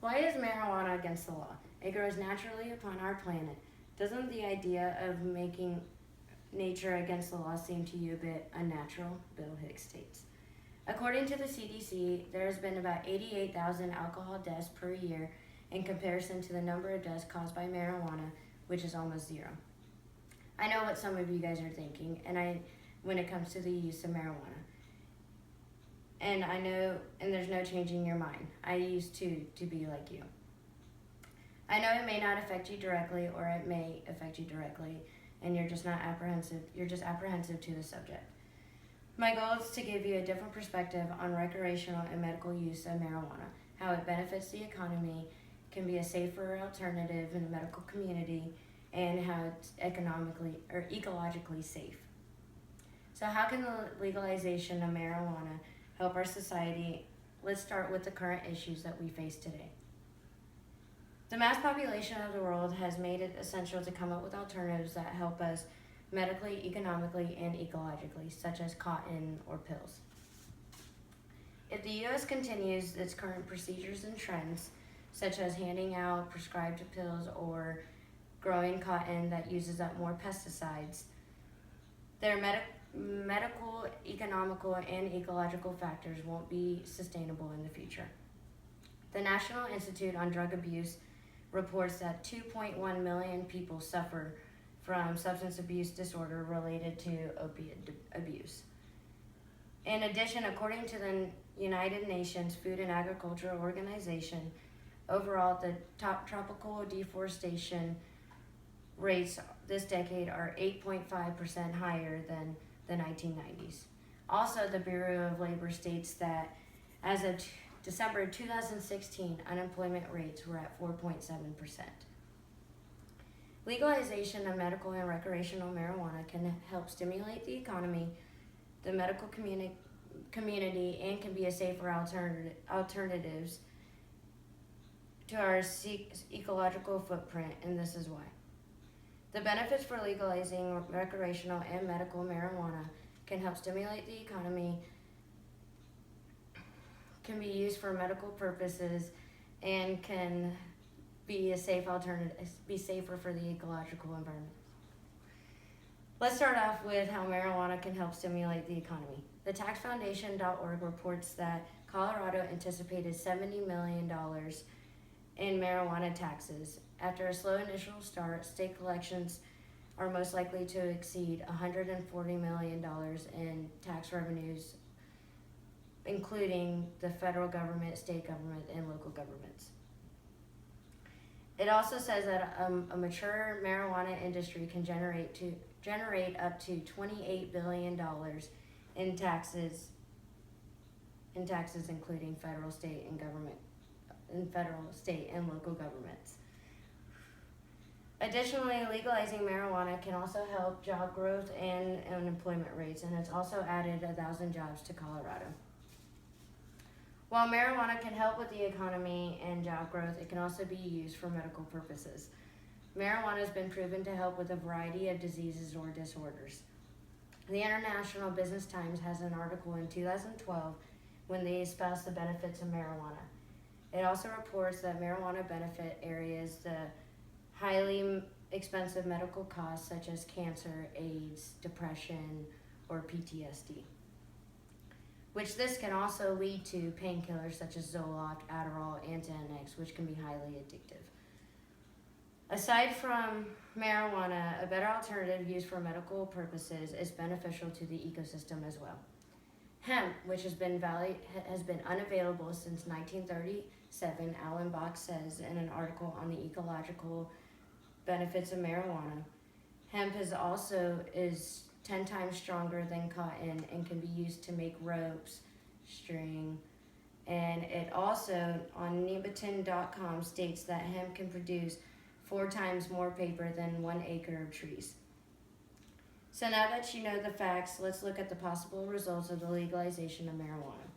Why is marijuana against the law? It grows naturally upon our planet. Doesn't the idea of making nature against the law seem to you a bit unnatural? Bill Hicks states. According to the CDC, there has been about 88,000 alcohol deaths per year in comparison to the number of deaths caused by marijuana, which is almost zero. I know what some of you guys are thinking, when it comes to the use of marijuana. And I know, and there's no changing your mind. I used to be like you. I know it may not affect you directly, or it may affect you directly, and you're just apprehensive to the subject. My goal is to give you a different perspective on recreational and medical use of marijuana, how it benefits the economy, can be a safer alternative in the medical community, and how it's economically or ecologically safe. So how can the legalization of marijuana help our society? Let's start with the current issues that we face today. The mass population of the world has made it essential to come up with alternatives that help us medically, economically, and ecologically, such as cotton or pills. If the U.S. continues its current procedures and trends, such as handing out prescribed pills or growing cotton that uses up more pesticides, their medical, economical, and ecological factors won't be sustainable in the future. The National Institute on Drug Abuse reports that 2.1 million people suffer from substance abuse disorder related to opiate abuse. In addition, according to the United Nations Food and Agriculture Organization, overall the top tropical deforestation rates this decade are 8.5% higher than the 1990s. Also, the Bureau of Labor states that as of December 2016, unemployment rates were at 4.7%. Legalization of medical and recreational marijuana can help stimulate the economy, the medical community, and can be a safer alternatives to our ecological footprint, and this is why. The benefits for legalizing recreational and medical marijuana can help stimulate the economy, can be used for medical purposes, and can be a safe alternative, be safer for the ecological environment. Let's start off with how marijuana can help stimulate the economy. The taxfoundation.org reports that Colorado anticipated $70 million in marijuana taxes. After a slow initial start, state collections are most likely to exceed $140 million in tax revenues, including the federal government, state government, and local governments. It also says that a mature marijuana industry can generate up to $28 billion in taxes, including federal, state, and local governments. Additionally, legalizing marijuana can also help job growth and unemployment rates, and it's also added 1,000 jobs to Colorado. While marijuana can help with the economy and job growth, it can also be used for medical purposes. Marijuana has been proven to help with a variety of diseases or disorders. The International Business Times has an article in 2012 when they espouse the benefits of marijuana. It also reports that marijuana benefit areas the highly expensive medical costs such as cancer, AIDS, depression, or PTSD. Which this can also lead to painkillers such as Zoloft, Adderall, and Xanax, which can be highly addictive. Aside from marijuana, a better alternative used for medical purposes is beneficial to the ecosystem as well. Hemp, which has been unavailable since 1937, Alan Bach says in an article on the ecological benefits of marijuana. Hemp is 10 times stronger than cotton and can be used to make ropes, string, and it also on Nibitin.com states that hemp can produce 4 times more paper than 1 acre of trees. So now that you know the facts, let's look at the possible results of the legalization of marijuana.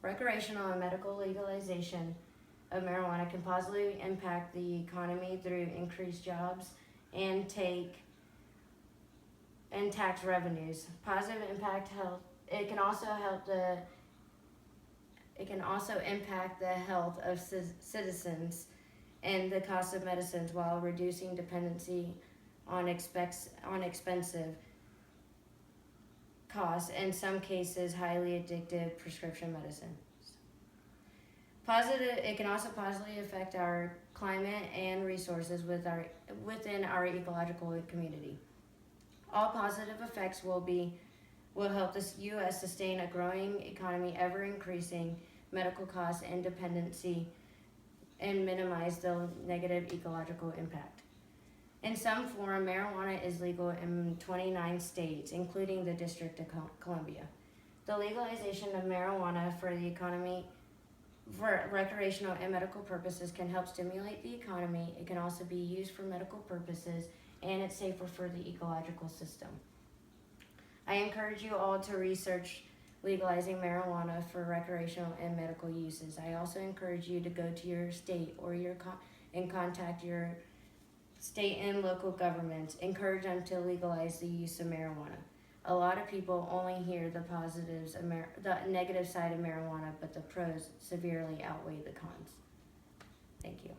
Recreational and medical legalization of marijuana can positively impact the economy through increased jobs and tax revenues. Positive impact health. It can also help It can also impact the health of citizens and the cost of medicines while reducing dependency on expensive costs, in some cases highly addictive prescription medicine. It can also positively affect our climate and resources within our ecological community. All positive effects will help the U.S. sustain a growing economy, ever increasing medical costs and dependency, and minimize the negative ecological impact. In some form, marijuana is legal in 29 states, including the District of Columbia. The legalization of marijuana for the economy, for recreational and medical purposes, can help stimulate the economy. It can also be used for medical purposes, and it's safer for the ecological system. I encourage you all to research legalizing marijuana for recreational and medical uses. I also encourage you to go to your state or and contact your state and local governments. Encourage them to legalize the use of marijuana. A lot of people only hear the positives of the negative side of marijuana, but the pros severely outweigh the cons. Thank you.